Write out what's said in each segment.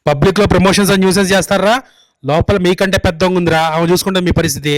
Public లో promotions and nuisance చేస్తారా, లోపల మీకంటే పెద్ద ఉందిరా, ఆమె చూసుకుంటే మీ పరిస్థితి.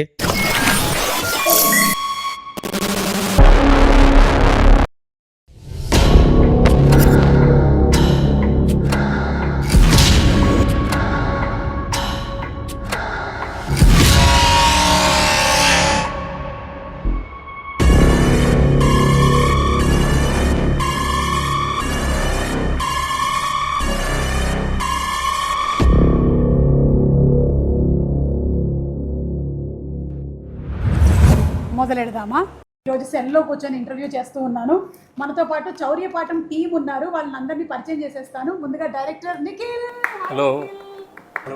మొదలెడదామా? ఈరోజు సెల్లో కూర్చొని ఇంటర్వ్యూ చేస్తూ ఉన్నాను. మనతో పాటు చౌర్యపాఠం టీం ఉన్నారు, వాళ్ళని అందరినీ పరిచయం చేసేస్తాను. ముందుగా డైరెక్టర్ నిఖిల్, హలో.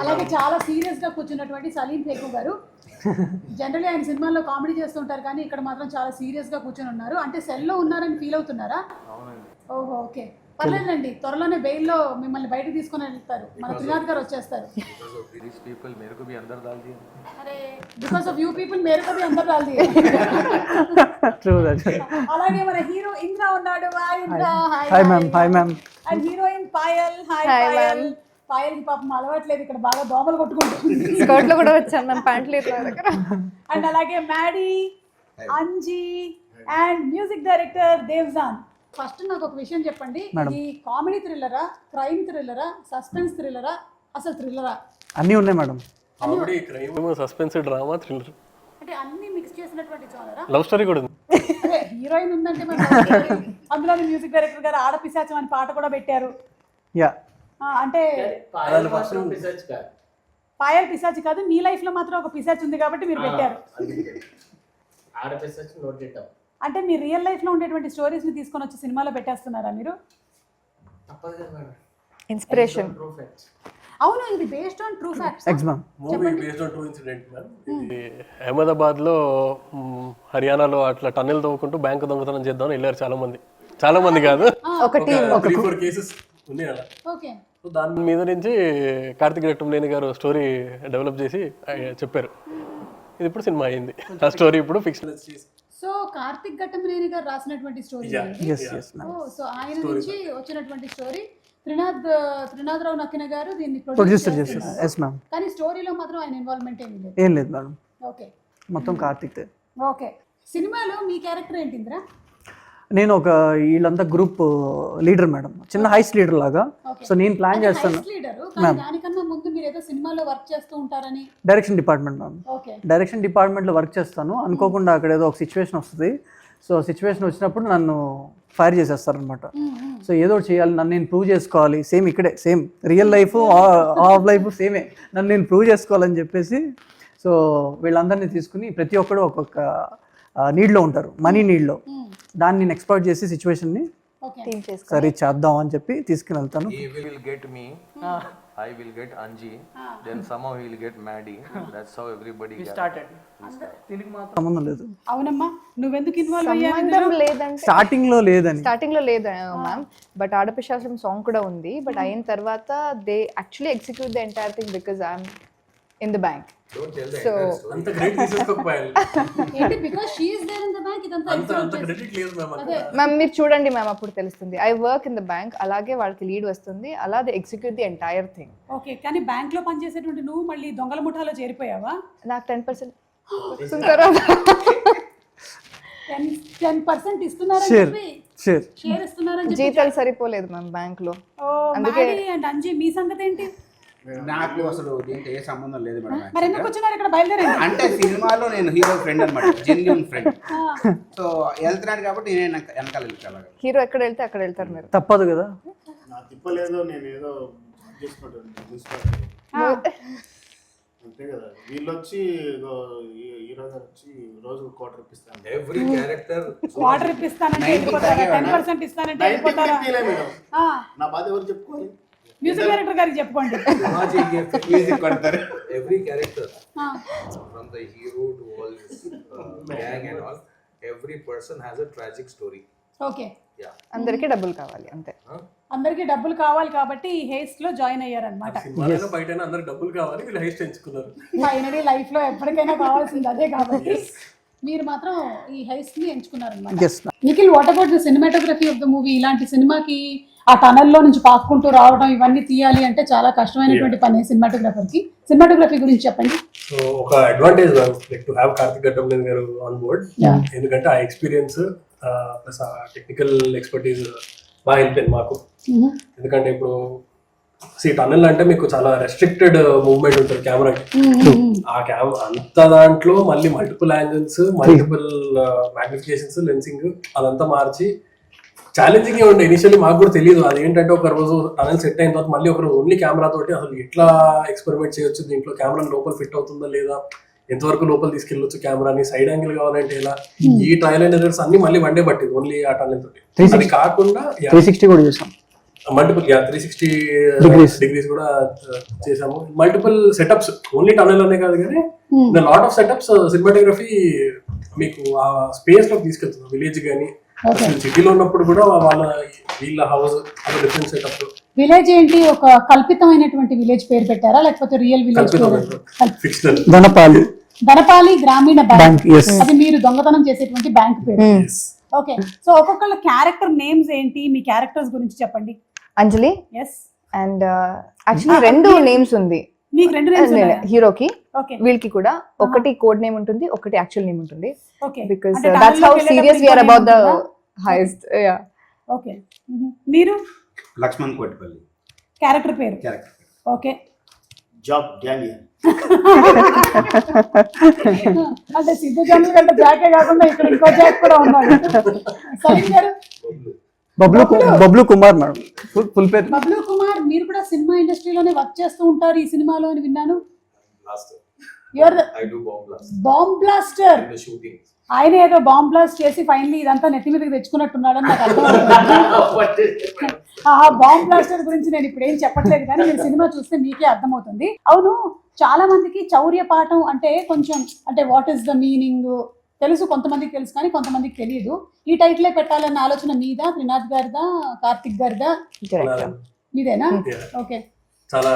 అలాగే చాలా సీరియస్ గా కూర్చున్నటువంటి సలీం ఫేకు గారు. జనరల్లీ ఆయన సినిమాల్లో కామెడీ చేస్తుంటారు, కానీ ఇక్కడ మాత్రం చాలా సీరియస్ గా కూర్చొని ఉన్నారు. అంటే సెల్లో ఉన్నారని ఫీల్ అవుతున్నారా? ఓహో, ఓకే, పర్లేదండి. త్వరలోనే బెయిల్లో మిమ్మల్ని బయటకు తీసుకొని వెళ్తారు. మన త్రినాథ్ గారు వచ్చేస్తారు. బికాస్ ఆఫ్ యూ పీపుల్ మేరే కో భీ అందర్ డాల్ దియే. అలాగే మన హీరో ఇంద్ర ఉన్నాడు. Hi Indra. Hi ma'am. Hi ma'am. And heroine Payal. Hi Payal. Payal కి పాపం అలవాట్లేదు, ఇక్కడ బాగా దోమలు కొట్టుకుంటుంది. స్కర్ట్ లో కూడా వచ్చాను మ్యామ్, ప్యాంట్ లేదు నా దగ్గర. అండ్ అలాగే Maddy, Anji and music director Devjan. First నాకు ఒక విషయం చెప్పండి, ఇది కామెడీ థ్రిల్లరా, క్రైమ్ థ్రిల్లరా, సస్పెన్స్ థ్రిల్లరా, అసలు థ్రిల్లరా? అన్నీ ఉన్నాయి madam. Comedy, crime, suspense, drama, thriller, అంటే అన్ని మిక్స్ చేసినటువంటి జోనరా? లవ్ స్టోరీ కూడా ఉంది. అదే హీరోయిన్ ఉందంటే మరి అందులో మ్యూజిక్ డైరెక్టర్ గారు ఆడపిశాచం అని పాట కూడా పెట్టారు. యా, అంటే పాయల్ పిశాచి కాదు, మీ లైఫ్ లో మాత్రం ఒక పిశాచి ఉంది కాబట్టి మీరు పెట్టారు. అంటే మీ రియల్ లైఫ్ లో ఉండేటువంటి స్టోరీస్ ని తీసుకొని వచ్చి సినిమాలో పెట్టేస్తున్నారా మీరు? ఇన్స్పిరేషన్. అవును, ఇది based on true facts. Movie based on true incident ma'am. ఇది అహ్మదాబాద్ లో హర్యానాలో అట్లా టన్నెల్ తవ్వుకుంటూ బ్యాంకు దొంగతనం చేద్దామని వెళ్ళారు చాలా మంది కాదు, ఒక టీం, 3-4 కేసెస్ ఉన్నాయి అలా. ఓకే, సో దాని మీద నుంచి కార్తిక్ రెట్టంనేని గారు స్టోరీ డెవలప్ చేసి చెప్పారు. ఇది ఇప్పుడు సినిమా అయింది. ఆ స్టోరీ ఇప్పుడు ఫిక్షన్ చేసి. సో కార్తిక్ ఘట్టమనేని గారు రాసినటువంటి స్టోరీ. సో ఆయన నుంచి వచ్చినటువంటి స్టోరీ. త్రినాథ్ రావు నక్కిన గారు దీన్ని ప్రొడ్యూసర్ చేశారు. Yes ma'am. కానీ స్టోరీలో మాత్రం ఆయన ఇన్వాల్వ్మెంట్ ఏం లేదు మేడం. ఓకే, మొత్తం కార్తిక్. ఓకే. సినిమాలో మీ క్యారెక్టర్ ఏంటిందిరా? నేను ఒక వీళ్ళంతా గ్రూప్ లీడర్ మేడం, చిన్న హైస్ లీడర్ లాగా. సో నేను ప్లాన్ చేస్తాను. దానికన్నా ముందు మీరు ఏదో సినిమాలో వర్క్ చేస్తూ ఉంటారని. Direction department ma'am. డైరెక్షన్ డిపార్ట్మెంట్లో వర్క్ చేస్తాను. అనుకోకుండా అక్కడ ఏదో ఒక సిచ్యువేషన్ వస్తుంది. సో సిచ్యువేషన్ వచ్చినప్పుడు నన్ను ఫైర్ చేసేస్తారనమాట. సో ఏదో చేయాలి, నన్ను నేను ప్రూవ్ చేసుకోవాలి. సేమ్ ఇక్కడే, same real life of life సేమే, నన్ను నేను ప్రూవ్ చేసుకోవాలని చెప్పేసి సో వీళ్ళందరినీ తీసుకుని ప్రతి ఒక్కరు ఒక్కొక్క నీడ్లో ఉంటారు, మనీ నీడ్లో. దాన్ని నేను ఎక్స్ప్లోర్ చేసి సిచ్యువేషన్ని సరే చేద్దాం అని చెప్పి తీసుకుని వెళ్తాను. I will get Anji, then somehow he will get Maddie. That's how everybody started. దీనికి మాత్రం సంబంధం లేదు. అవునమ్మా, నువ్వెందుకు ఇన్వాల్వ్ అయ్యావు? సంబంధం లేదంటే స్టార్టింగ్ లో లేదు మ్యామ్, బట్ ఆడపిశాచం సాంగ్ కూడా ఉంది. బట్ అయిన తర్వాత they actually execute the entire thing because I'm in the bank. don't tell the So అంత క్రెడిట్ తీసుకోకపోయాలి. ఏంటి because she is there in the bank ఇదంతా అంత క్రెడిట్ లేదు మ్యామ్. మ్యామ్ మీరు చూడండి మ్యామ్, అప్పుడు తెలుస్తుంది. I work in the bank, అలాగే వాళ్ళకి లీడ్ వస్తుంది, అలా they execute the entire thing. Okay, కానీ బ్యాంక్ లో పనిచేసేటువంటి నువ్వు మళ్ళీ దొంగల ముఠాలో చేరిపోయావా? నాకు 10% ఇస్తున్నారా? 10% ఇస్తున్నారని చెప్పి షేర్ ఇస్తున్నారని చెప్పి జీతాలు సరిపోలేదు మ్యామ్ బ్యాంక్ లో. అందుకే అండ్ అంజీ మీ సంగతి ఏంటి? నాకు అసలు దీంతో ఏ సంబంధం లేదు మేడం. మరి ఎందుకు వచ్చినారు ఇక్కడ బయలుదేరండి? అంటే సినిమాలో నేను హీరో ఫ్రెండ్ అనమాట, జెన్యూన్ ఫ్రెండ్. సో వెళ్తున్నాడు కాబట్టి నేను వెనకాల వెళ్తాను. హీరో ఎక్కడ వెళ్తే అక్కడ వెళ్తారు మీరు, తప్పదు కదా. నా తిప్పలేదు, నేను ఏదో చేసుకుంటాను అంతే కదా. వీళ్ళు వచ్చి హీరో గారు వచ్చి రోజు క్వార్టర్ ఇప్పిస్తాను. every character క్వార్టర్ ఇప్పిస్తానంటే వెళ్ళిపోతారా? 10% ఇస్తానంటే వెళ్ళిపోతారా? నా బాధ ఎవరు చెప్పుకోవాలి? మ్యూజిక్ డైరెక్టర్ గారికి చెప్పుకోండి. మ్యూజిక్ కొడతారు. every character from the hero to all this gang and all, every person has a tragic story. Okay, అందరికీ డబ్బులు కావాలి అంతే. అందరికీ డబ్బులు కావాలి కాబట్టి ఈ హేస్ట్ లో జాయిన్ అయ్యారన్నమాట. సినిమాలో బయటైనా అందరికి డబ్బులు కావాలి, వీళ్ళు హైస్ట్ ఎంచుకున్నారు. ఫైనలీ లైఫ్ లో ఎప్పటికైనా కావాల్సింది అదే కాబట్టి మీరు మాత్రం ఈ హైస్ట్ ని ఎంచుకున్నారన్నమాట. Yes Nikhil, what about the cinematography of the movie? ఇలాంటి సినిమాకి ఆ టనల్లో నుంచి పాక్కుంటూ రావడం ఇవన్నీ తీయాలి అంటే చాలా కష్టమైనటువంటి పని సినిమాటోగ్రఫర్ కి. సినిమాటోగ్రఫీ గురించి చెప్పండి. సో ఒక advantage like to have Karthik Ghattamaneni గారు ఆన్ బోర్డ్, ఎందుకంటే ఆ ఎక్స్పీరియన్స్ ప్లస్ ఆ టెక్నికల్ ఎక్స్పర్టీజ్ బాగా హెల్ప్ అయింది మాకు. ఎందుకంటే ఇప్పుడు టన్నెల్ అంటే మీకు చాలా రెస్ట్రిక్టెడ్ మూవ్మెంట్ ఉంటుంది కెమెరాకి. ఆ కెమెరా అంత దాంట్లో మళ్ళీ మల్టిపుల్ యాంగిల్స్, మల్టిపుల్ మ్యాగ్నిఫికేషన్స్, లెన్సింగ్ అదంతా మార్చి ఛాలెంజింగ్ ఉండే. ఇనిషియల్లీ మాకు కూడా తెలియదు అదేంటంటే ఒక రోజు టనల్ సెట్ అయిన తర్వాత మళ్ళీ ఒక రోజు ఓన్లీ కెమెరా తోటి అసలు ఎట్లా ఎక్స్పెరిమెంట్ చేయొచ్చు, దీంట్లో కెమెరా లోపల ఫిట్ అవుతుందా లేదా, ఎంతవరకు లోపల తీసుకెళ్ళొచ్చు కెమెరాని, సైడ్ యాంగిల్ కావాలంటే ఎలా, ఈ ట్రయల్ అండ్ ఎర్రర్స్ అన్ని మళ్ళీ వన్ డే పట్టింది ఓన్లీ ఆ టనల్ తోటి. అది కాకుండా 360 కూడా చేసాం, మల్టిపుల్ 360 డిగ్రీస్ కూడా చేసాము. మల్టిపుల్ సెటప్స్, ఓన్లీ టనల్ అనే కాదు కానీ లాట్ ఆఫ్ సెటప్స్. సినిమాటోగ్రఫీ మీకు ఆ స్పేస్ లోకి తీసుకెళ్తుంది. విలేజ్ కానీ సిటీలో ఉన్నప్పుడు కూడా వీళ్ళ హౌస్ డిఫరెంట్ సెటప్. విలేజ్ ఏంటి, ఒక కల్పితమైనటువంటి విలేజ్ పేరు పెట్టారా లేకపోతే రియల్ విలేజ్? ఫిక్షనల్. ధనపాలి గ్రామీణ బ్యాంక్, అది మీరు దొంగతనం చేసేటువంటి బ్యాంక్ పేరు. ఓకే, సో ఒక్కొక్కళ్ళ క్యారెక్టర్ నేమ్స్ ఏంటి, మీ క్యారెక్టర్స్ గురించి చెప్పండి. అంజలి ఎస్ అండ్ యాక్చువల్లీ రెండు నేమ్స్ ఉంది మీకు, రెండు నేమ్స్ హీరోకి, ఓకే, వీళ్ళకి కూడా. ఒకటి కోడ్ నేమ్ ఉంటుంది, ఒకటి యాక్చువల్ నేమ్ ఉంటుంది. Okay, because that's how serious we are about the highest. Yeah, okay. మీరు లక్ష్మణ్ కోటిపల్లి క్యారెక్టర్ పేరు. క్యారెక్టర్. Okay, Job Daniel. అంటే సిద్ధు జనరల్ కంటే జాకే కాకుండా ఇక్కడ ఇంకో జాక్ కూడా ఉన్నాడు. సలీం గారు? బబ్లు కుమార్ మేడం, ఫుల్ పేరు. బబ్లు కుమార్, మీరు కూడా సినిమా ఇండస్ట్రీలోనే వర్క్ చేస్తూ ఉంటారు ఈ సినిమాలో అని విన్నాను. Bomb blaster. ఆయన ఏదో బాంబ్ బ్లాస్ట్ చేసి ఫైనలీ ఇదంతా నెత్తి మీదకి తెచ్చుకున్నట్టున్నాడని నాకు అర్థమవుతుంది. ఆ బాంబ్ బ్లాస్టర్ గురించి నేను ఇప్పుడు ఏం చెప్పట్లేదు కానీ మీరు సినిమా చూస్తే మీకే అర్థమవుతుంది. అవును, చాలా మందికి చౌర్య పాఠం అంటే కొంచెం అంటే వాట్ ఈస్ ద మీనింగ్ తెలుసు, కొంతమందికి తెలుసు కానీ కొంతమందికి తెలియదు. ఈ టైటిలే పెట్టాలన్న ఆలోచన మీదా, త్రినాథ్ గారిదా, కార్తిక్ గారిదా? మీదేనా? ఓకే. చాలా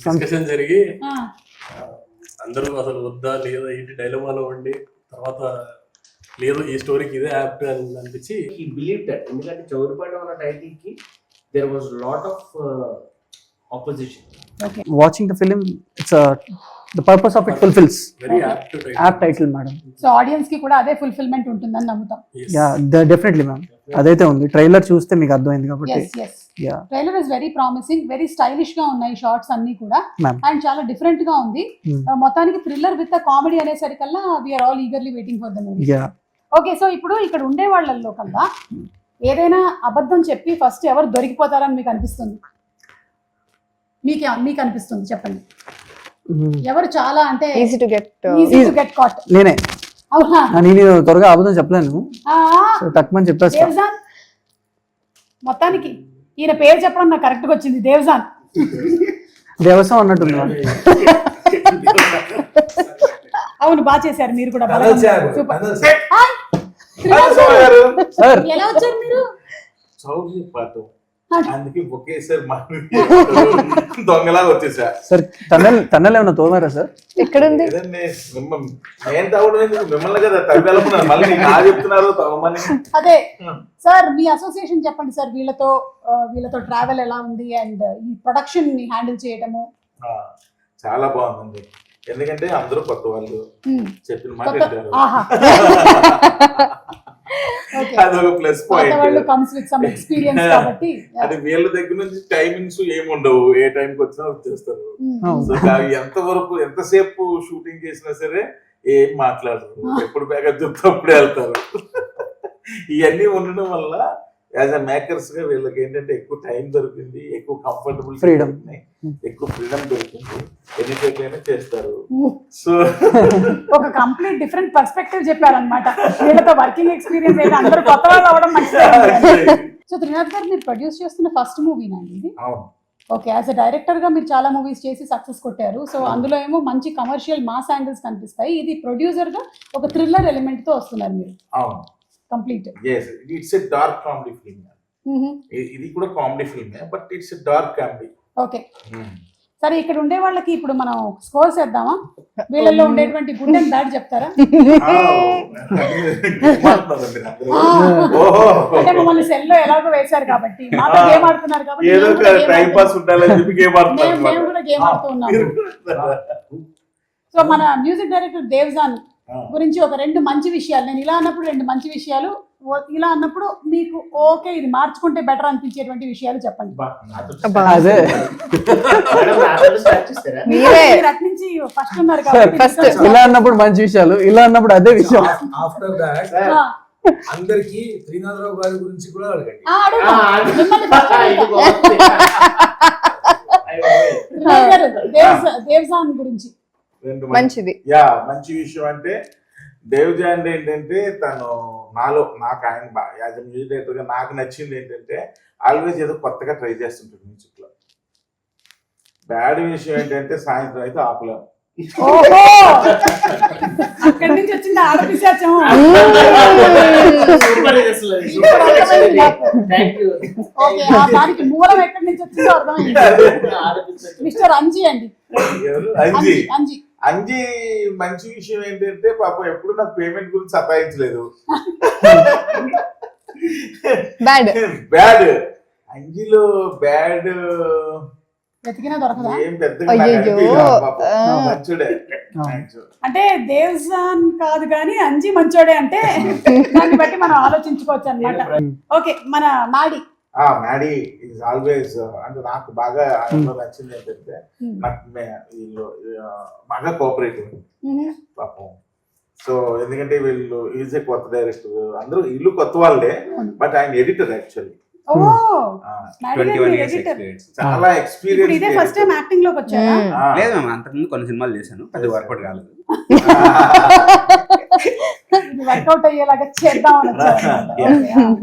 డిస్కషన్ జరిగి అందరూ అసలు వద్దా లేదా ఏంటి డైలమాలో ఉండి తర్వాత లేదు ఈ స్టోరీకి ఇదే యాప్ట్ అని అనిపించి he believed that ఎందుకంటే చౌరిపాట అన్న టైటిల్ కి there was lot of opposition. Okay. Watching the film, it's the purpose of it fulfills. Very Apt title, madam. So audience కి కూడా అదే ఫుల్ఫిల్మెంట్ ఉంటుందని నమ్ముతాం. Yeah, definitely, ma'am. అదైతే ఉంది. ట్రైలర్ చూస్తే మీకు అర్థమైంది కాబట్టి. Yeah. Trailer is very promising, very stylish గా ఉన్నాయి షార్ట్స్ అన్ని కూడా, అండ్ చాలా డిఫరెంట్ గా ఉంది. మొత్తానికి థ్రిల్లర్ విత్ కామెడీ అనేసరికల్లా we're all eagerly waiting for the movie. Okay, so ఇప్పుడు ఇక్కడ ఉండే వాళ్ళల్లో కల్లా ఏదైనా అబద్ధం చెప్పి ఫస్ట్ ఎవరు దొరికిపోతారని మీకు అనిపిస్తుంది? మీకు అనిపిస్తుంది చెప్పండి, ఎవరు చాలా అంటే ఈజీ టు గెట్ కాట్? నేనే. అవునా? నేను త్వరగా అబద్ధం చెప్పలేను, తక్కువని చెప్పేస్తా. దేవ్జాన్, మొత్తానికి ఈయన పేరు చెప్పడం నాకు కరెక్ట్ గా వచ్చింది, దేవ్జాన్. దేవసం అన్నట్టుంది. అవును, బాగా చేశారు మీరు కూడా. సార్ ఎలా వచ్చారు మీరు? చౌర్య పాఠం అందుకే ఒకేసారి దొంగలాగా వచ్చేసా. సార్ టన్నెల్ ఏమన్నా తోమారా సార్? ఎక్కడుంది? నేను తవ్వడం మిమ్మల్ని కదా తవ్వేళ్ళకున్నాను, మళ్ళీ నా చెప్తున్నారు తవ్వమని. అదే సార్, మీ అసోసియేషన్ చెప్పండి సార్, వీళ్ళతో ట్రావెల్ ఎలా ఉంది అండ్ ఈ ప్రొడక్షన్ ని హ్యాండిల్ చేయడము? చాలా బాగుందండి, ఎందుకంటే అందరూ కొత్త వాళ్ళు, చెప్పిన మాట వింటారు. అదొక ప్లస్ పాయింట్. అది వీళ్ళ దగ్గర నుంచి టైమింగ్స్ ఏముండవు, ఏ టైంకి వచ్చినా వచ్చేస్తారు. సో ఎంతవరకు ఎంతసేపు షూటింగ్ చేసినా సరే ఏం మాట్లాడరు, ఎప్పుడు బ్యాకప్ చెప్తే అప్పుడే వెళ్తారు. ఇవన్నీ ఉండడం వల్ల యాజ్ అ మేకర్స్ గా వీళ్ళకి ఏంటంటే ఎక్కువ టైం దొరికింది, ఎక్కువ కంఫర్టబుల్ ఫ్రీడమ్, ఎక్కువ ఫ్రీడమ్ దొరికింది, ఎన్నికైనా చేస్తారు. సో ఒక కంప్లీట్ డిఫరెంట్ పర్స్పెక్టివ్ చెప్పారనమాట. వీళ్ళతో వర్కింగ్ ఎక్స్పీరియన్స్ అయితే అందరూ కొత్త వాళ్ళు అవడం మంచిది. సో త్రినాథ్ గారు, మీరు ప్రొడ్యూస్ చేస్తున్న ఫస్ట్ మూవీనా ఇది? ఓకే, యాజ్ అ డైరెక్టర్ గా మీరు చాలా మూవీస్ చేసి సక్సెస్ కొట్టారు. సో అందులో ఏమో మంచి కమర్షియల్ మాస్ యాంగిల్స్ కనిపిస్తాయి. ఇది ప్రొడ్యూసర్ గా ఒక థ్రిల్లర్ ఎలిమెంట్ తో వస్తున్నారు మీరు. Complete. yes, it's a dark comedy film. ఇది కూడా comedy film, but it's a dark comedy. Okay, సరే ఇక్కడ ఉండే వాళ్ళకి ఇప్పుడు మనం స్కోర్స్ వేద్దామా? వీళ్ళల్లో ఉండేటువంటి గుడ్ అండ్ బ్యాడ్ చెప్తారా? అంటే మమ్మల్ని సెల్ లో ఎలాగో వేశారు కాబట్టి మాతో గేమ్ ఆడుతున్నారు కాబట్టి ఏదో టైం పాస్ ఉండాలని చెప్పి గేమ్ ఆడుతున్నారు. మేము కూడా గేమ్ ఆడుతూ ఉన్నాము. సో మన మ్యూజిక్ డైరెక్టర్ దేవ్జాన్ గురించి ఒక 2 మంచి విషయాలు, నేను ఇలా అన్నప్పుడు 2 మంచి విషయాలు, ఇలా అన్నప్పుడు మీకు ఓకే ఇది మార్చుకుంటే బెటర్ అనిపించేటువంటి విషయాలు చెప్పండి. అదే మీరు అటు నుంచి ఫస్ట్ ఉన్నారు కాబట్టి ఇలా అన్నప్పుడు మంచి విషయాలు, ఇలా అన్నప్పుడు అదే విషయం. ఆఫ్టర్ దాట్ అందరికి శ్రీనాథరావు గారి గురించి కూడా అడగండి. దేవ్జాన్ గురించి మంచిది. మంచి విషయం అంటే దేవ్జాన్ ఏంటంటే తను నాకు ఆయన యాజ్ అ మ్యూజిక్ డైరెక్టర్ గా నాకు నచ్చింది ఏంటంటే ఆల్వేస్ ఏదో కొత్తగా ట్రై చేస్తుంటాడు మ్యూజిక్ లో. బ్యాడ్ విషయం ఏంటంటే సాయంత్రం అయితే ఆపలేము. అక్కడి నుంచి వచ్చింది ఆడపిశాచం. దానికి మూలం ఎక్కడి నుంచి వచ్చిందో అర్థమైంది. మిస్టర్ అంజీ అండి. అంజీ మంచి విషయం ఏంటంటే పాపం ఎప్పుడు నాకు పేమెంట్ గురించి సతాయించలేదు. బ్యాడ్ అంజీలో బ్యాడ్ వెతికినా దొరకదా? ఏం పెద్దగా మంచుడే. అంటే దేవ్జాన్ కాదు కానీ అంజీ మంచోడే అంటే దాన్ని బట్టి మనం ఆలోచించుకోవచ్చు అన్నమాట. ఓకే, మన మాడి మ్యాడీ ఈజ్ ఆల్వేస్ అంటే నాకు బాగా ఆయనలో నచ్చింది ఏంటంటే నాకు వీళ్ళు బాగా కోఆపరేటివ్ పాపం. సో ఎందుకంటే వీళ్ళు ఈజ్ ఏ కొత్త డైరెక్టర్, అందరూ ఇల్లు కొత్త వాళ్ళే, బట్ ఆయన ఎడిటర్ యాక్చువల్లీ. చాలా ఎక్స్పీరియన్స్. ఇదే ఫస్ట్ టైం యాక్టింగ్ లోకి వచ్చారా? లేదు మ్యామ్, అంతకుముందు కొన్ని సినిమాలు చేశాను, అది వర్కౌట్ కాలేదు. వర్కౌట్ అయ్యేలాగా చేద్దాం.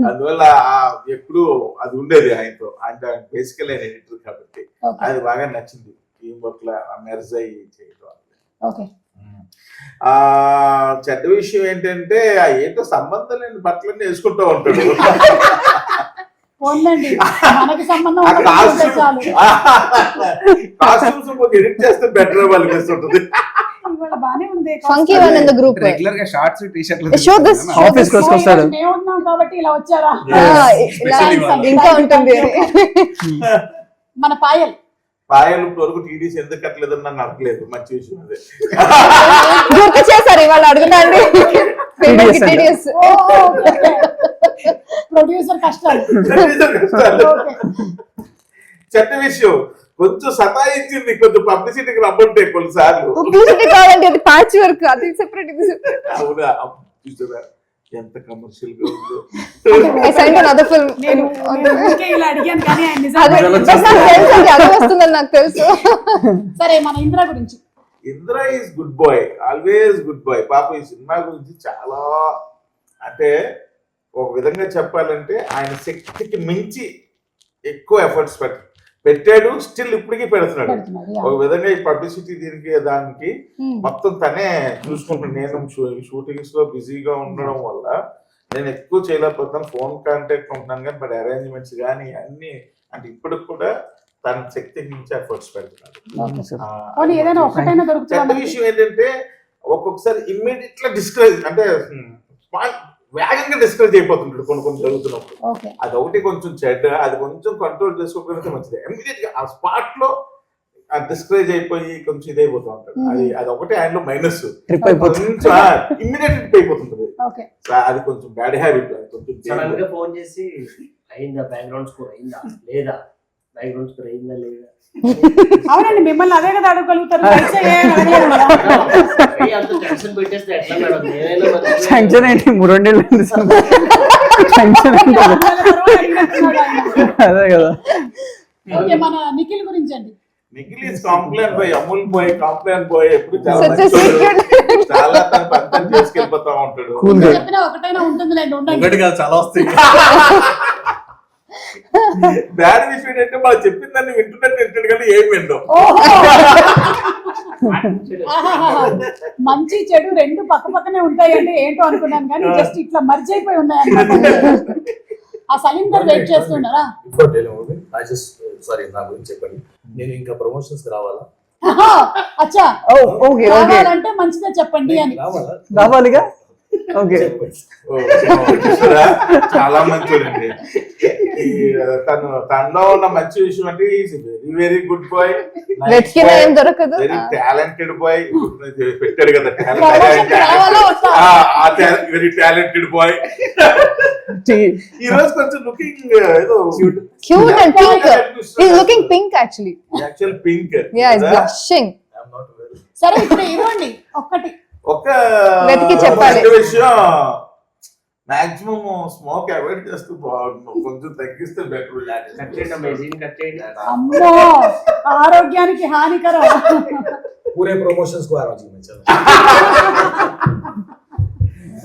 అందువల్ల ఎప్పుడు అది ఉండేది ఆయనతో. ఆయన బేసికల్ ఆయన ఎడిటర్ కాబట్టి అది బాగా నచ్చింది. టీం వర్క్ లో మెర్జ్ అయ్యి చేయడం. చెడ్డ విషయం ఏంటంటే ఏంటో సంబంధం లేని బట్టలన్నీ వేసుకుంటూ ఉంటాడు. కాస్ట్యూమ్స్ ఎడిట్ చేస్తే బెటర్ వాళ్ళకి ఉంటుంది. రెగ్యులర్ గా షార్ట్స్ టీ షర్ట్లు ఆఫీస్ కి వస్తాడు కాబట్టి ఇలా వచ్చారా? ఇంకా ఉంటుంది. మన పాయల్ వరకు టీడీసీ ఎందుకు కట్టలేదని నన్ను అడగలేదు. మంచి విషయం అదే. గుర్తు చేశారు ఇవాళ అడుగుతాండి. ప్రొడ్యూసర్ కష్టాలు. చెడ్డ విషయం కొంచెం సతాయించింది, కొంచెం పబ్లిసిటీకి రమ్మంటే కొన్నిసార్లు. పబ్లిసిటీ కావాలంటే అది ప్యాచ్ వర్క్, అది సెపరేట్. అవునా, చూసారా ఎంత కమర్షియల్ గా ఉందో. వస్తుందని నాకు తెలుసు. సరే, మన ఇంద్ర గురించి. Indra is good boy, always good boy. పాప ఈ సినిమా గురించి చాలా అంటే ఒక విధంగా చెప్పాలంటే ఆయన శక్తికి మించి ఎక్కువ ఎఫర్ట్స్ పెట్టాడు, స్టిల్ ఇప్పటికీ పెడుతున్నాడు. ఒక విధంగా ఈ పబ్లిసిటీ దీనికి దానికి మొత్తం తనే చూసుకుంటాను. నేను షూటింగ్స్ లో బిజీగా ఉండడం వల్ల నేను ఎక్కువ చేయలేకపోతున్నాను, ఫోన్ కాంటాక్ట్ ఉంటున్నాను కానీ, బట్ అరేంజ్మెంట్స్ కానీ అన్ని అంటే ఇప్పటికి కూడా తన శక్తికి మించి ఎఫర్ట్స్ పెడుతున్నాడు. చెడ్డ విషయం ఏంటంటే ఒక్కొక్కసారి ఇమ్మీడియట్ గా డిస్కరేజ్ అంటే వేగంగా డిస్కరేజ్ అయిపోతుంటాడు కొన్ని జరుగుతున్నప్పుడు. అది ఒకటి కొంచెం చెడ్డ, అది కొంచెం కంట్రోల్ చేసుకోకపోతే మంచిది. ఇమ్మీడియట్ గా ఆ స్పాట్ లో డిస్కరేజ్ అయిపోయి కొంచెం ఇదైపోతూ ఉంటాడు. అది ఒకటి ఆయనలో మైనస్. ఇమ్మీడియట్ ట్రిప్ అయిపోతుంటది, అది కొంచెం బ్యాడ్ హ్యాబిట్. కొంచెం ఫోన్ చేసి అయిందా, బ్యాక్గ్రౌండ్ స్కోర్ అయిందా లేదా, బ్యాక్గ్రౌండ్ స్కోర్ అయిందా లేదా. అవునండి, మిమ్మల్ని అదే కదా అడగలుగుతారు. టెన్షన్ ఏంటి, 3 నెలలు అదే కదా. మన నిఖిల్ గురించి అండి. Nikhil is Complan boy, Amul boy, Complan boy. ఎప్పుడు చాలా తన పని చేసుకెళ్ళిపోతా ఉంటాడు. చెప్పినా ఒకటైనా ఉంటుంది, ఒకటి కాదు చాలా వస్తాయి. బ్యాడ్ విషయం ఏంటంటే మనం చెప్పిన దాన్ని వింటున్నట్టు వింటాడు కానీ ఏం వింటాం. మంచి చెడు 2 పక్క పక్కనే ఉంటాయండి ఏంటో అనుకున్నాను కానీ జస్ట్ ఇట్లా మర్జ్ అయిపోయి ఉన్నాయన్నమాట. ఆ సలీం గారు వెయిట్ చేస్తున్నారా? సారీ, నా గురించి చెప్పండి. నేను ఇంకా ప్రమోషన్స్ రావాలా? ఆహా, అచ్చా ఓకే ఓకే కావాలంటే మంచిగా చెప్పండి అని. రావాలా? రావాలిగా. ఓకే, ఓ, చూసారా? చాలా మంచోడండి. తనలో ఉన్న మంచి విషయం అంటే వెరీ వెరీ గుడ్ బాయ్, వెతికినా ఏం దొరకదు. Very talented boy. పెట్టాడు కదా Promotion రావాలా వద్దా? Very talented boy. ఈ రోజు కొంచెం లుకింగ్ ఏదో Cute and pink. He's looking pink actually. Actual pink. Yeah, he's blushing. సరే ఇప్పుడు ఇవ్వండి ఒక్కటి. ఒక వెతికి చెప్పాలి. మంచి విషయం, మాక్సిమం స్మోక్ అవాయిడ్ చేస్తూ బాగుంటుంది, కొంచెం తగ్గిస్తే బెటర్. కట్ చేయండి అమేజింగ్, కట్ చేయండి. అమ్మో ఆరోగ్యానికి హానికరం. పూరే ప్రమోషన్స్ కు ఆ రోజు मैं चला.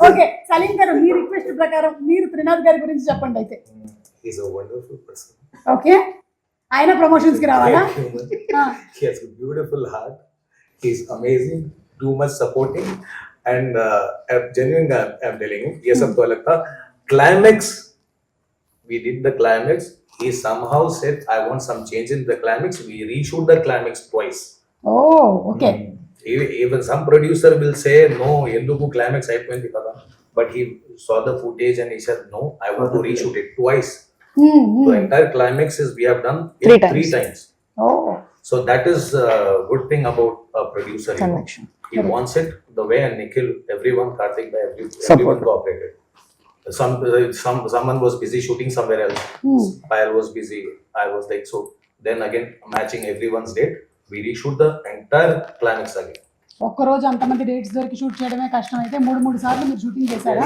ఓకే సలీం గారు మీ రిక్వెస్ట్ ప్రకారం మీరు త్రినాథ్ గారి గురించి చెప్పండి అయితే. He's a wonderful person. Okay ఆయన ప్రమోషన్స్ కి రావాలా? He has a beautiful heart. He's amazing, too much supporting, and genuine. I'm telling you, ये सब तो अलग था. Climax, we did the climax. He somehow said, "I want some change in the climax." We reshoot the climax twice. Oh okay. Even some producer will say, "No, ఎందుకు climax అయిపోయింది కదా." But he saw the footage and he said, "No, I want to reshoot it twice." The entire climax is we have done in three times. Oh So that is a good thing about a producer. You know. Connection. He wants it the way, and Nikhil, everyone, Karthik, everyone cooperated. Someone was busy shooting somewhere else. Payal was busy. I was like, so then again matching everyone's date, we reshoot the entire climax again. ఒక్క రోజు అంతమంది dates దొరికి shoot చేయడమే కష్టం అయితే 3 సార్లు మీరు shooting చేశారా?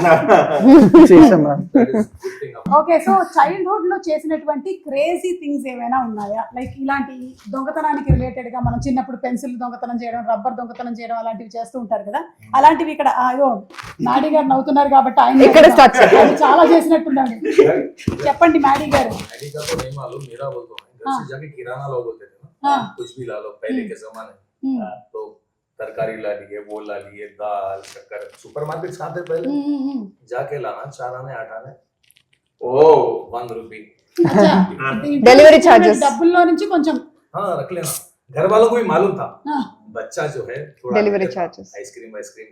చేసాం madam. That is good thing about. Okay so childhood లో చేసినటువంటి క్రేజీ థింగ్స్ ఏమైనా ఉన్నాయా? లైక్ ఇలాంటి దొంగతనానికి రిలేటెడ్ గా మనం చిన్నప్పుడు పెన్సిల్ దొంగతనం చేయడం, రబ్బర్ దొంగతనం చేయడం అలాంటివి చేస్తూ ఉంటారు కదా, అలాంటివి ఇక్కడ అయ్యో మాడీ గారు నవ్వుతున్నారు కాబట్టి ఆయన ఇక్కడ start చేద్దాం. ఆయన చాలా చేసినట్టున్నాడు. చెప్పండి మాడీ గారు. Maddy का तो नहीं मालूम, मेरा बोल दो. घर से जाके किराना लो बोलते थे ना, कुछ भी ला लो पहले के जमाने. तो तरकारी ला लिए, वो ला लिए, दाल शक्कर, सुपरमार्केट खाते पहले जाके लाना 4 आने 8 आने. ओ 1 रुपये. Delivery charges. డబ్బుల్లో నుంచి కొంచెం हाँ रख लेना. घर वालों को भी मालूम था. बच्चा जो है थोड़ा Delivery charges. आइसक्रीम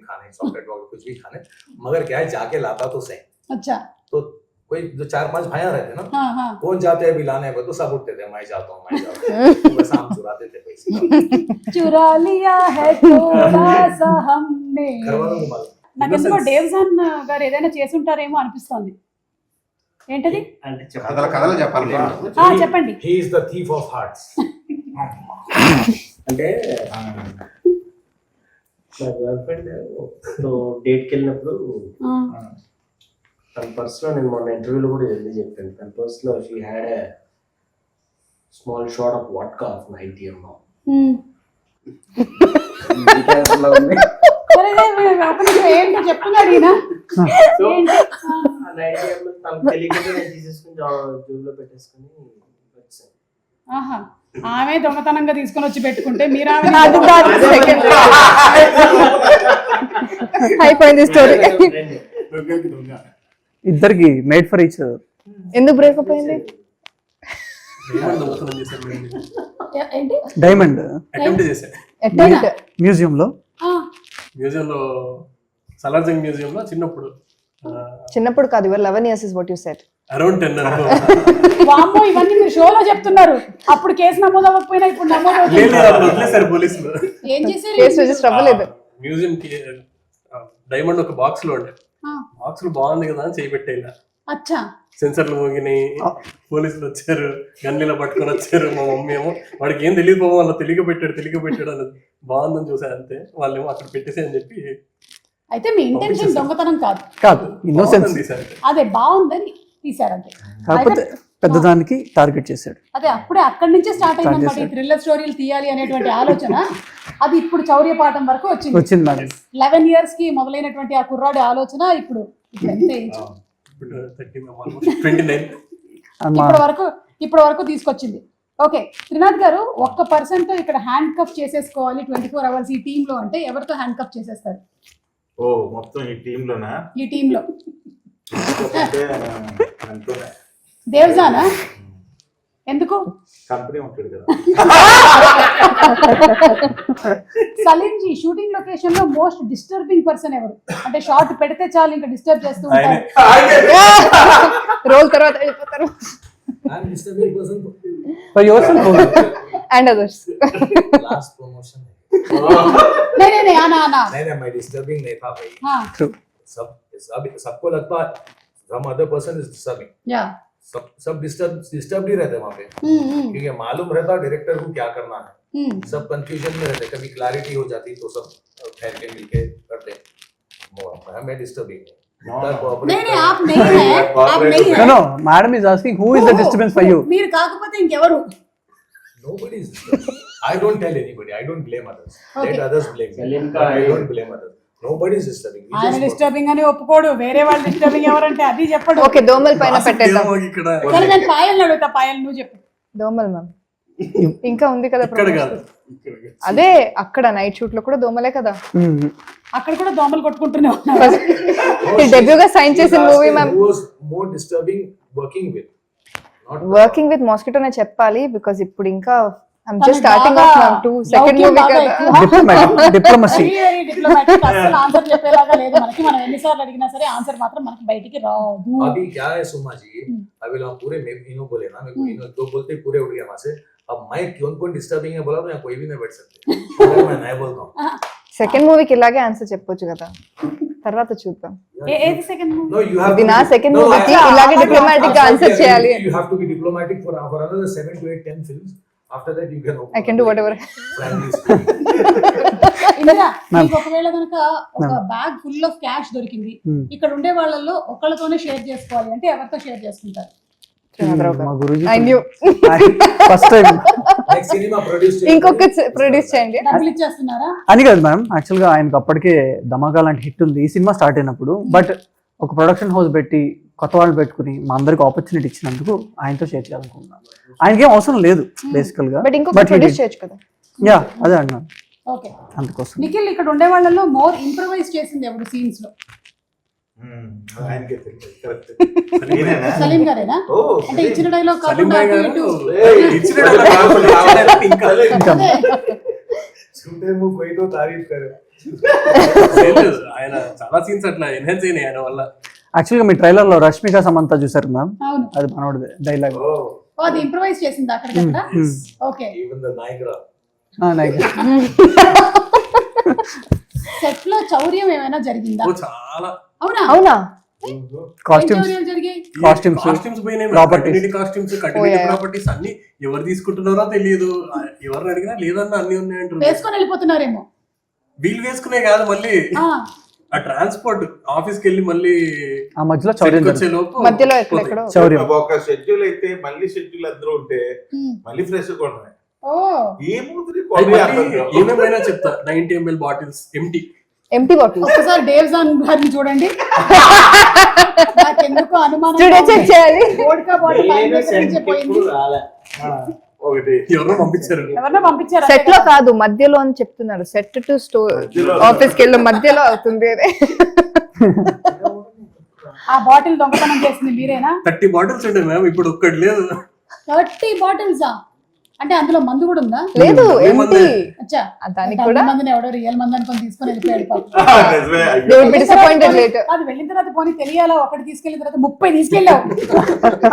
खाने, चॉकलेट वॉकलेट कुछ भी खाने, मगर क्या है जाके लाता तो सही. अच्छा तो कोई जो 4-5 भाइयां रहते ना, हाँ हाँ कौन जाते हैं बिलाने पर, तो सब उठते थे, मैं जाता हूँ. बस हम चुराते थे पैसे. चुरा लिया है थोड़ा सा हमने. घर वालों को मालूम. నాకెందుకో డేవ్జాన్ గారు ఏదైనా చేసి ఉంటారేమో అనిపిస్తోంది. ఏంటది? అంటే కథలు చెప్పాలి. చెప్పండి. He is the thief of hearts. అంటే నా గర్ల్ ఫ్రెండ్ డేట్కి వెళ్ళినప్పుడు తన పర్స్లో, నేను మొన్న ఇంటర్వ్యూలో కూడా చెప్పాను, తన పర్స్లో she had a small shot of vodka of 90 ml. ఉంది. ఏంటో చెప్తున్నాడు ఈయన. సో ఏంటి? ఆ 90 ml తనకు తెలియకుండా నేను తీసేసుకుని జోబులో పెట్టేసుకుని వచ్చాను. ఆహా ఆమె దొంగతనంగా తీసుకొని వచ్చి పెట్టుకుంటే మీరు అయిపోయింది స్టోరీ. ఇద్దరికి మేడ్ ఫర్ ఈచ్ అదర్. ఎందుకు బ్రేకప్ అయింది? ఏంటి డైమండ్ అటెంప్ట్ చేశాను Attempt. మ్యూజియంలో. మ్యూజియంలో, సలార్జంగ్ మ్యూజియంలో చిన్నప్పుడు కాదు, ఇవర్ 11 years is what you said. Around 10. వామ్మో ఇవన్నీ మీరు షోలో చెప్తున్నారు. అప్పుడు కేసు నమోదు అవ్వకపోయినా ఇప్పుడు నమోదు అవుతుంది. వదిలేసారు పోలీసులు. ఏం చేశారు? కేసు రిజిస్టర్ అవ్వలేదు. మ్యూజియం కి డైమండ్ ఒక బాక్స్ లో ఉండే, బాక్స్ లో బాగుంది కదా అని చేపెట్టేలా అచ్చా సెన్సర్లు మోగినాయి, పోలీసులు వచ్చారు, గన్నిలో పట్టుకొని వచ్చారు. మా మమ్మీ ఏమో వాడికి ఏం తెలియదు, వాళ్ళు తెలియక పెట్టాడు అని బాగుందని చూసారు అంతే. వాళ్ళేమో అక్కడ పెట్టేసి అని చెప్పి. అయితే మీ ఇంటెన్షన్ దొంగతనం కాదు, కాదు ఇన్నోసెన్స్. అదే బాగుందని తీసారంటే. కాకపోతే పెద్దదానికి టార్గెట్ చేశాడు. అదే అప్పుడే అక్కడి నుంచే స్టార్ట్ అయిందన్నమాట ఈ థ్రిల్లర్ స్టోరీలు తీయాలి అనేటువంటి ఆలోచన. అది ఇప్పుడు చౌర్యపాఠం వరకు వచ్చింది మేడం. 11 years కి మొదలైనటువంటి ఆ కుర్రాడి ఆలోచన ఇప్పుడు ఇప్పటి వరకు తీసుకొచ్చింది. ఓకే త్రినాథ్ గారు, ఒక్క పర్సన్ తో ఇక్కడ హ్యాండ్ కప్ చేసేసుకోవాలి 24 hours ఈ టీమ్ లో అంటే ఎవరితో హ్యాండ్ కప్ చేసేస్తారు? ఓ మొత్తం ఈ టీమ్ లోనా? ఈ టీమ్ లో దేవ్జానా? ఎందుకు? కంపెనీ ఉంటాడు కదా. సలీం జీ షూటింగ్ లొకేషన్ లో మోస్ట్ డిస్టర్బింగ్ పర్సన్ ఎవరు? అంటే షార్ట్ పెడితే చాలు ఇంకా డిస్టర్బ్ చేస్తూ ఉంటారు. రోల్ తర్వాత వెళ్ళిపోతారు. I'm disturbing person. For your self and others. Last promotion. नहीं आना नहीं मैं disturbing नहीं था भाई. हाँ सबको लगता है some other person is disturbing. या सब डिस्टर्ब ही रहते वहाँ पे, क्योंकि मालूम रहता डायरेक्टर को क्या करना है. सब कंफ्यूजन में रहते, कभी क्लैरिटी हो जाती तो सब ठहर के मिलके करते. मैं डिस्टर्बिंग नहीं आप नहीं है, आप नहीं है. No, madam is asking who is the disturbance for you. మీరు కాకపోతే ఇంకెవరు? Nobody is disturbing. I don't tell anybody. I don't blame others. Okay. Let others blame me. Salim But I don't blame others. Nobody is disturbing. We ఆయన just work. Disturbing అని ఒప్పుకోడు, వేరే వాళ్ళు disturbing ఎవరంటే అది చెప్పడు. ఓకే దోమల పైన పెట్టేద్దాం. ఇక్కడ సరే నేను పాయల్ అడుగుతా, పాయల్ నువ్వు చెప్పు. దోమలు మ్యామ్ ఇంకా ఉంది కదా ఇక్కడ promotion. కాదు. అదే అక్కడ నైట్ షూట్ లో కూడా దోమలే కదా. అక్కడ కూడా దోమలు కొట్టుకుంటూనే ఉన్నారు. డెబ్యూగా సైన్ చేసిన Last movie time ma'am. who was more disturbing working with? Not working with మాస్కిటోనే చెప్పాలి బికాజ్ ఇప్పుడు ఇంకా ఐమ్ తను జస్ట్ స్టార్టింగ్ ఆఫ్ బాగా మ్యామ్ టు సెకండ్ లౌక్యం మూవీ బాగా కదా. ఎక్కువ. డిప్లొమసీ. Very diplomatic. అసలు ఆన్సర్ చెప్పేలాగా లేదు మనకి. మనం ఎన్నిసార్లు అడిగినా సరే ఆన్సర్ మాత్రం మనకి బయటికి రాదు. अभी क्या है सुमा जी, अभी लोग पूरे इनो बोले ना, मेरे को इनो दो बोलते ही पूरे उड़ गया वहां से. अब मैं कौन डिस्टर्बिंग है बोला तो यहाँ कोई भी नहीं बैठ सकते. मैं नहीं बोलता हूँ. సెకండ్ మూవీకి ఇలాగే ఆన్సర్ చెప్పొచ్చు కదా, తర్వాత చూద్దాం. ఏది second movie? No, you have ఇది to నా be- సెకండ్ No, మూవీకి I- ఇలాగే I- డిప్లొమాటిక్ గా ఆన్సర్ చేయాలి. You have to be diplomatic for another 7 to 8, 10 films. After that you can open I can up do like whatever. frankly speaking. Indira, మీకు ఒకవేళ కనుక ఒక బ్యాగ్ ఫుల్ ఆఫ్ క్యాష్ దొరికింది, ఇక్కడ ఉండే వాళ్ళల్లో ఒకళ్ళతోనే షేర్ చేసుకోవాలి అంటే ఎవరితో షేర్ చేసుకుంటారు? మా Guruji I knew. First time Like cinema produced. ఇంకొక ప్రొడ్యూస్ చేయండి. డబ్బులు ఇచ్చేస్తున్నారా? అని కాదు మ్యామ్, యాక్చువల్గా ఆయనకు అప్పటికే ధమాకా లాంటి హిట్ ఉంది ఈ సినిమా స్టార్ట్ అయినప్పుడు. బట్ ఒక ప్రొడక్షన్ హౌస్ పెట్టి కొత్త వాళ్ళు పెట్టుకుని మా అందరికి ఆపర్చునిటీ ఇచ్చినందుకు ఆయనతో షేర్ చేయాలనుకుంటున్నాను. ఆయనకేం అవసరం లేదు బేసికల్ గా, బట్ ఇంకొక ప్రొడ్యూస్ చేయొచ్చు కదా. యా అదే అన్నాను ఓకే. అందుకోసం. నిఖిల్, ఇక్కడ ఉండే వాళ్ళలో మోర్ ఇంప్రవైజ్ చేసింది ఎవరు సీన్స్ లో? ఆయనకే తెలియదు. Correct. సలీం గారేనా? ఓ, అంటే ఇచ్చిన డైలాగ్ సలీం కాకుండా భాయ్ అటు గారు ఇటు. ఇచ్చిన dialogue ఇంకా అదే. झूठे मुंह कोई तो तारीफ करे. చేయలేదు. ఆయన చాలా సీన్స్ అట్లా ఎన్హాన్స్ అయినాయి ఆయన వల్ల. యాక్చువల్గా మీ ట్రైలర్ లో రష్మిక సమంత చూసారు మ్యామ్, అవును. అది మనోడిది డైలాగ్. Oh, ఓ, అది ఇంప్రవైజ్ చేసింది అక్కడికక్కడ. Okay. even the Niagara. Set లో చౌర్యం ఏమైనా జరిగిందా? ఓ చాలా అవునా? అవునా? ఏం కాస్ట్యూమ్స్ చౌర్యాలు జరిగాయి? కాస్ట్యూమ్స్ పోయినాయి. Properties. Costumes Oh, continuity yeah. Properties అన్ని ఎవరు తీసుకుంటున్నారో తెలియదు. ఎవరిని అడిగినా లేదన్నా అన్ని ఉన్నాయంటారు. వేసుకొని వెళ్ళిపోతున్నారేమో. వీళ్ళు వేసుకునే కాదు, మళ్ళీ ఆ, ఆ ట్రాన్స్పోర్ట్ ఆఫీస్ కి వెళ్ళి మళ్ళీ ఆ మధ్యలో చౌర్యం వచ్చే లోపు మధ్యలో ఎక్కడెక్కడో. చౌర్యం. ఒక షెడ్యూల్ అయితే మళ్ళీ షెడ్యూల్ అందరూ ఉంటే ఉమ్. మళ్ళీ ఫ్రెష్ కొన్నాయి. ఓ, ఏముంది ఏమేమైనా చెప్తా. 90 ml బాటిల్స్ ఎంటీ బాటిల్ ఒక్కసారి డేవ్ జాన్ గారిని చూడండి. నాకెందుకు అనుమానం స్టూడియో చెక్ చేయాలి. వోడ్కా బాటిల్ ఆయన దగ్గర నుంచే పోయింది. ఒకటి ఎవరో పంపించారు. ఎవరినో పంపించారు సెట్ లో కాదు, మధ్యలో అని చెప్తున్నారు. సెట్ టు స్టోర్ మధ్యలో. ఆఫీస్ కి వెళ్ళి మధ్యలో అవుతుంది. ఆ బాటిల్ దొంగతనం చేసింది మీరేనా? 30 బాటిల్స్ ఉండే మ్యామ్, ఇప్పుడు ఒక్కటి లేదు. 30 బాటిల్సా? అంటే అందులో మందు కూడా ఉందా? లేదు ఎంటీ. మందే. అచ్చా, దానికి డబ్బు కూడా మందిని ఎవడో రియల్ మంది అనుకొని తీసుకొని వెళ్ళిపోయాడు పాపం. నిజమే. అయ్యో. they will be disappointed later. అది వెళ్ళిన తర్వాత పోనీ తెలియాలా, ఒకటి తీసుకెళ్ళిన తర్వాత 30 తీసుకెళ్ళావు.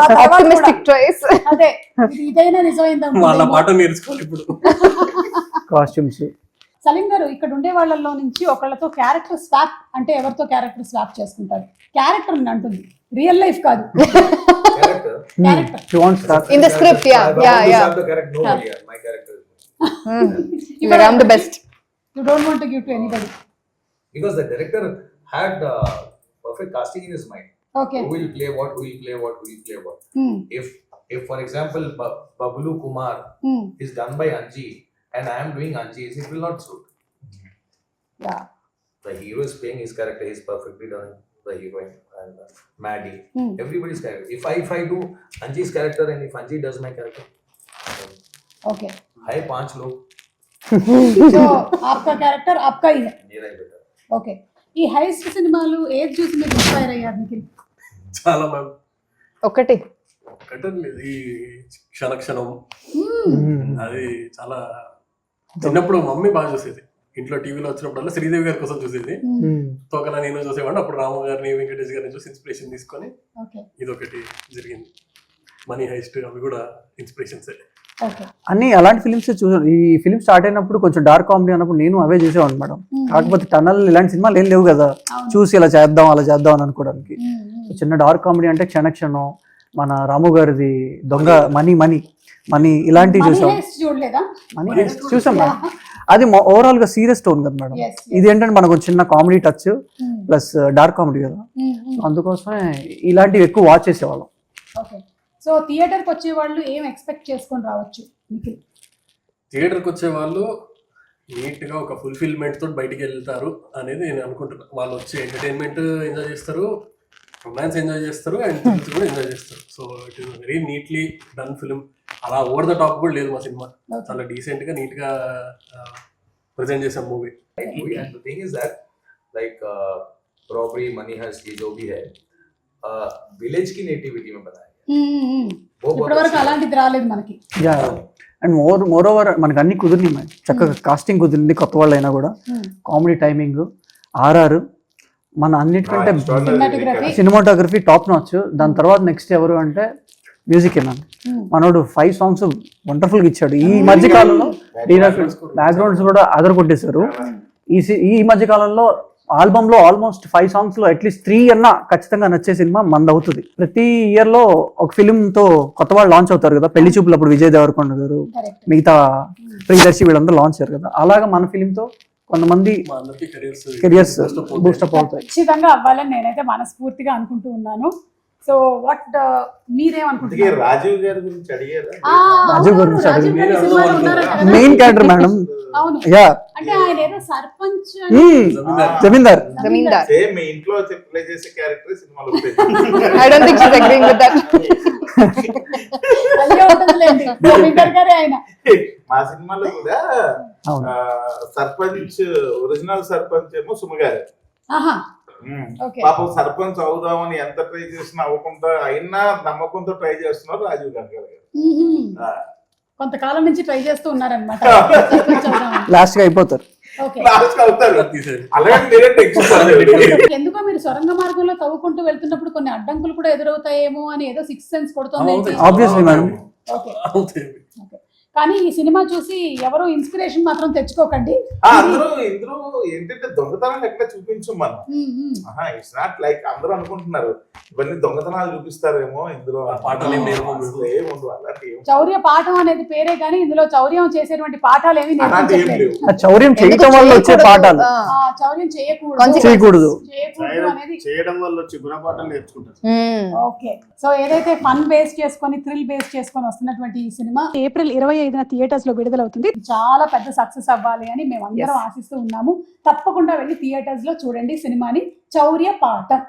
ఆ తర్వాత Optimistic కూడా. choice. అదే, ఇదైనా నిజమైంది వాళ్ళ అనుకుంటా. పాట నేర్చుకోవాలి ఇప్పుడు. కాస్ట్యూమ్స్. సలీం గారు, ఇక్కడ ఉండే వాళ్ళలో నుంచి ఒకళ్ళతో క్యారెక్టర్ స్వాప్ అంటే ఎవరితో క్యారెక్టర్ స్వాప్ చేసుకుంటారు? క్యారెక్టర్ అంటుంది, రియల్ లైఫ్ కాదు. Character. Character. You want start? In the script, yeah, I want yeah, to yeah. have the character. No, yeah, my character. Like I'm the best. You don't want to give to anybody. Because the director had perfect casting in his mind. Okay. Who will play what, who will play what, who will play what. Hmm. If for example, Babulu Kumar Hmm. is done by Anji and I am doing Anji's, it will not suit. Yeah. The hero is playing his character, he's perfectly done. The heroine and Maddie, Hmm. everybody's character. If I do Anji's character and if Anji does my character, Okay. है 5 लोग, So आपका character आपका ही है. मेरा ही बेटा. Okay. ఈ heist సినిమాలు ఏది చూసి మీరు ఇన్స్పైర్ అయ్యారు నిఖిల్? చాలా మ్యామ్. ఒకటి ఒకటే లేదు, ఈ క్షణక్షణం అది చాలా చిన్నప్పుడు మమ్మీ బాగా చూసేది. ఇంట్లో టీవీలో వచ్చినప్పుడల్లా శ్రీదేవి గారి కోసం చూసేది. తోకలా నేను చూసేవాడిని. అప్పుడు రాము గారిని వెంకటేష్ గారిని చూసి ఇన్స్పిరేషన్ తీసుకొని ఇదొకటి జరిగింది. మనీ హైస్ట్ అవి కూడా ఇన్స్పిరేషన్స్. అన్ని అలాంటి ఫిలిమ్స్ చూసాను. ఈ ఫిలిం స్టార్ట్ అయినప్పుడు కొంచెం డార్క్ కామెడీ అన్నప్పుడు నేను అవే చూసేవాడిని మేడం. కాకపోతే టనల్ ఇలాంటి సినిమాలు ఏం లేవు కదా చూసి ఇలా చేద్దాం అలా చేద్దాం అని అనుకోవడానికి. చిన్న డార్క్ కామెడీ అంటే క్షణక్షణం, మన రాము గారిది దొంగ మనీ ఇలాంటివి చూసాం. మనీ హైస్ట్ చూసాం మేడం. అది ఓవరాల్ గా సీరియస్ టోన్ కదా మేడం. ఇది ఏంటంటే మనకు చిన్న comedy touch plus dark comedy కదా, అందుకోసమే ఇలాంటివి ఎక్కువ వాచ్ చేసేవాళ్ళం. సో థియేటర్కి వచ్చే వాళ్ళు ఏం ఎక్స్పెక్ట్ చేసుకొని రావచ్చు? థియేటర్కి వచ్చే వాళ్ళు నీట్గా ఒక ఫుల్ఫిల్మెంట్ తోటి బయటికి వెళ్తారు అనేది నేను అనుకుంటున్నాను. వాళ్ళు వచ్చి ఎంటర్టైన్మెంట్ ఎంజాయ్ చేస్తారు, రొమాన్స్ ఎంజాయ్ చేస్తారు, అండ్ థ్రిల్స్ కూడా ఎంజాయ్ చేస్తారు. So it is very neatly done film. అలా ఓవర్ ద టాప్ కూడా లేదు మా సినిమా. చాలా డీసెంట్ గా నీట్ గా ప్రెజెంట్ చేసాం movie. And the thing is that like robbery, money heist, ये जो भी है विलेज की नेटिविटी में बताया ఇప్పటివరకు అలాంటిది రాలేదు మనకి. అండ్ మోర్ ఓవర్ మనకి అన్ని కుదిరినాయి మేడం. చక్కగా కాస్టింగ్ కుదిరింది, కొత్త వాళ్ళు అయినా కూడా. కామెడీ టైమింగ్, ఆర్ఆర్, మన అన్నిటికంటే సినిమాటోగ్రఫీ టాప్ నాచ్. దాని తర్వాత నెక్స్ట్ ఎవరు అంటే మ్యూజిక్ ఏమన్నా మనోడు 5 songs వండర్ఫుల్ గా ఇచ్చాడు. ఈ మధ్య కాలంలో బ్యాక్గ్రౌండ్స్ కూడా అదర్ కొట్టేశారు. ఈ మధ్య కాలంలో ఆల్బమ్ లో ఆల్మోస్ట్ 5 songs లో అట్లీస్ట్ 3 అన్నా ఖచ్చితంగా నచ్చే సినిమా మంది అవుతుంది. ప్రతి ఇయర్ లో ఒక ఫిలిం తో కొత్త వాళ్ళు లాంచ్ అవుతారు కదా. పెళ్లి చూపులు అప్పుడు విజయ్ దేవరకొండ గారు, మిగతా ప్రియదర్శి వీళ్ళందరూ లాంచ్ అయ్యారు కదా. అలాగా మన ఫిలిం తో కొంతమంది కెరియర్స్ బూస్టప్ అవుతాయి. ఖచ్చితంగా అవ్వాలని నేనైతే మనస్ఫూర్తిగా అనుకుంటూ ఉన్నాను. సో వాట్ మీరేమనుకుంటున్నారు? రాజీవ్ గారి గురించి అడిగారా? రాజీవ్ గురించి మెయిన్ క్యారెక్టర్ మేడం. అవును, యా, అంటే ఆయన ఏదో సర్పంచ్ జమీందార్. సేమ్ మీ ఇంట్లో ప్లే చేసే క్యారెక్టర్ సినిమాలో I don't think she's agreeing with that. అయ్యో ఉంటుందిలేండి, జమీందార్ గారే ఆయన. మా సినిమాలో కూడా సర్పంచ్, ఒరిజినల్ సర్పంచ్ ఏమో సుమగారు. పాపం సర్పంచ్ అవుదామని ఎంత ట్రై చేసినా అవ్వకుండా అయినా నమ్మకంతో ట్రై చేస్తున్నారు రాజీవ్ గాంధీ గారు. కొంతకాలం నుంచి ట్రై చేస్తూ ఉన్నారనమాట. లాస్ట్ గా అయిపోతారు. ఎందుకో మీరు సొరంగ మార్గంలో తవ్వుకుంటూ వెళ్తున్నప్పుడు కొన్ని అడ్డంకులు కూడా ఎదురవుతాయేమో అని ఏదో 6th సెన్స్ కొడుతుంది. Obviously madam. కానీ ఈ సినిమా చూసి ఎవరు ఇన్స్పిరేషన్ మాత్రం తెచ్చుకోకండి. అందరూ ఇందులో ఏంటంటే దొంగతనాలు ఎక్కడ చూపించు మనం. ఇట్స్ నాట్ లైక్ అందరూ అనుకుంటున్నారు ఇవన్నీ దొంగతనాలు చూపిస్తారేమో, ఇందులో చౌర్య పాఠం అనేది పేరే కానీ ఇందులో చౌర్యం చేసేటువంటి పాఠాలు ఏమి చౌర్యం చేయడం వల్ల వచ్చే పాఠాలు, చౌర్యం చేయకూడదు అనేది చేయడం వల్ల వచ్చే గుణపాఠాలు నేర్చుకుంటారు. ఓకే, సో ఏదైతే ఫన్ బేస్ చేసుకొని థ్రిల్ బేస్ చేసుకొని వస్తున్నటువంటి ఈ సినిమా ఏప్రిల్ 25న థియేటర్స్ లో విడుదలవుతుంది. చాలా పెద్ద సక్సెస్ అవ్వాలి అని మేము అందరం ఆశిస్తూ ఉన్నాము. తప్పకుండా వెళ్ళి థియేటర్స్ లో చూడండి సినిమాని, చౌర్య పాఠం.